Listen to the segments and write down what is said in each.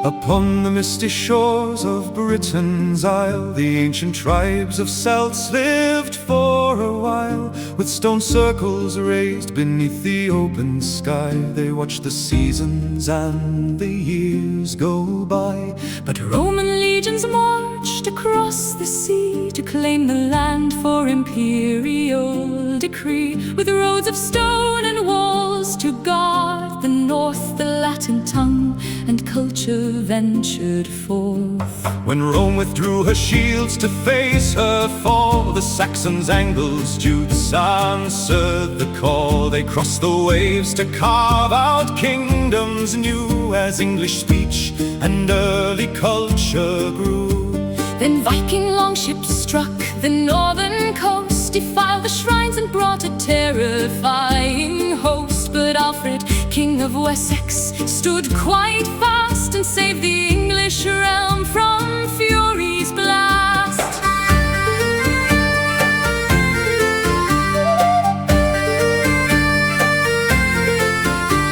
Upon the misty shores of Britain's isle, the ancient tribes of Celts lived for a while. With stone circles raised beneath the open sky, they watched the seasons and the years go by. But Roman legions marched across the sea to claim the land for imperial decree. With roads of stone and walls to guard the north, the Latin tongue and culture ventured forth. When Rome withdrew her shields to face her fall, the Saxons, Angles, Jutes answered the call. They crossed the waves to carve out kingdoms new, as English speech and early culture grew. Then Viking longships struck the northern coast, defiled the shrines and brought a terrifying host. But Alfred, King of Wessex, stood quite fast and saved the English realm from fury's blast.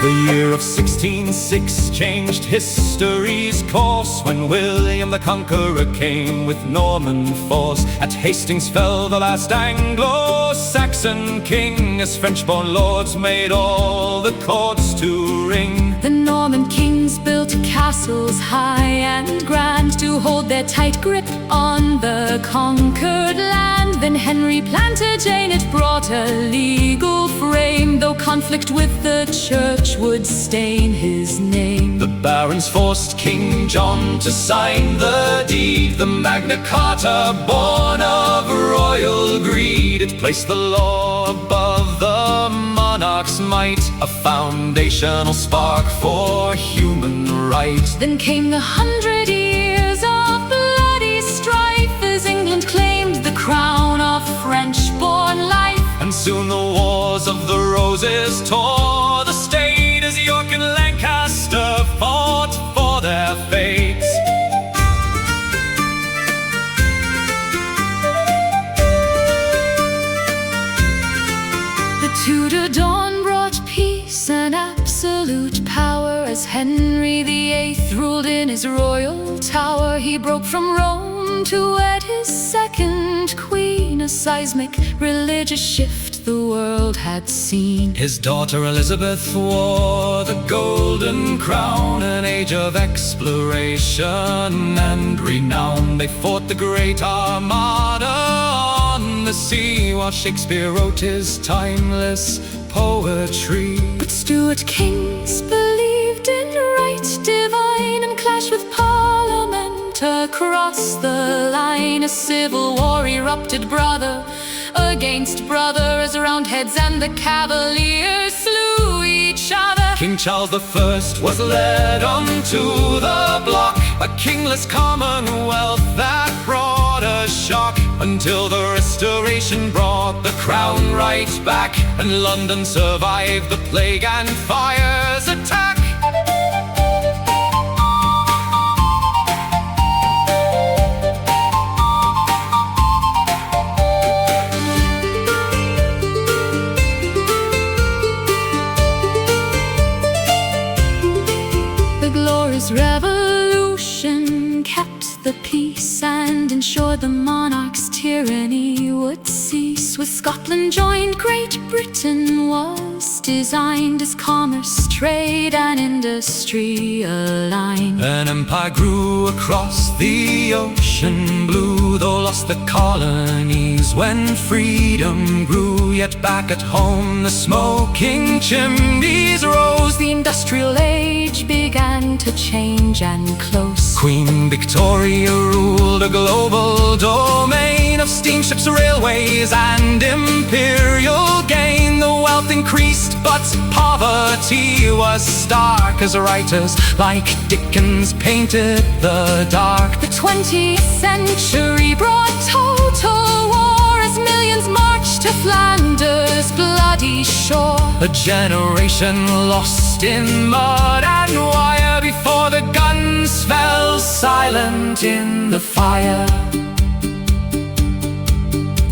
The year of 1606 changed history's course, when William the Conqueror came with Norman force. At Hastings fell the last Anglo-Saxon king, as French-born lords made all the courts to ring. The Norman kings built castles high and grand to hold their tight grip on the conquered land. Then Henry Plantagenet brought a legal frame, though conflict with the church would stain his name. The barons forced King John to sign the deed, the Magna Carta born of royal greed. It placed the law above the monarch's might, a foundational spark for human right. Then came the 100 years of bloody strife, as England claimed the crown of French-born life. And soon the wars of the Roses tore the state, as York and Lancaster fought for their fates. The Tudor dawn brought peace and absolute power, as Henry VIII ruled in his royal tower. He broke from Rome to wed his second queen, a seismic religious shift the world had seen. His daughter Elizabeth wore the golden crown, an age of exploration and renown. They fought the great Armada on the sea, while Shakespeare wrote his timeless poetry. But Stuart kings believed in right divine and clashed with Parliament across the line. A civil war erupted, brother against brother, as Roundheads and the Cavaliers slew each other. King Charles I was led onto the block, a kingless commonwealth that brought a shock, until the Restoration brought the crown right back, and London survived the plague and fire's attack. The glorious revolution kept the peace and ensured the monarch's tyranny would cease. With Scotland joined, Great Britain was designed, as commerce, trade and industry aligned. An empire grew across the ocean blue, though lost the colonies when freedom grew. Yet back at home the smoking chimneys rose. The industrial age began to change and close. Queen Victoria ruled a global domain of steamships, railways and imperial gain. The wealth increased, but poverty was stark, as writers like Dickens painted the dark. The 20th century brought total war, as millions marched to Flanders' bloody shore. A generation lost in mud and wire, before the guns fell silent in the fire.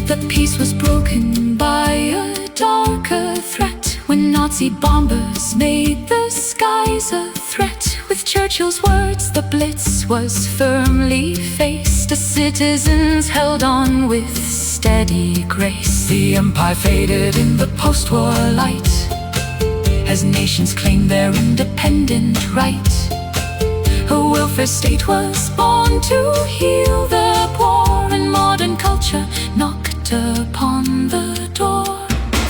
The peace was broken by a darker threat, when Nazi bombers made the skies a threat. With With Churchill's words, the Blitz was firmly faced. The citizens held on with steady grace. The empire faded in the post-war light as nations claimed their independent right. A welfare state was born to heal the poor, and modern culture knocked upon the door.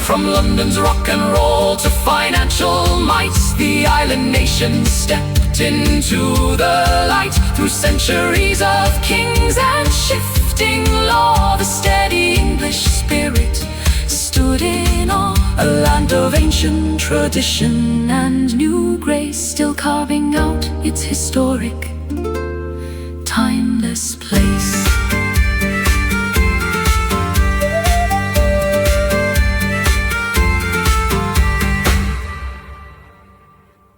From London's rock and roll to financial might, the island nation stepped into the light. Through centuries of kings and shifting law, the steady English spirit stood in awe. A land of ancient tradition and new grace, still carving out its historic, timeless place.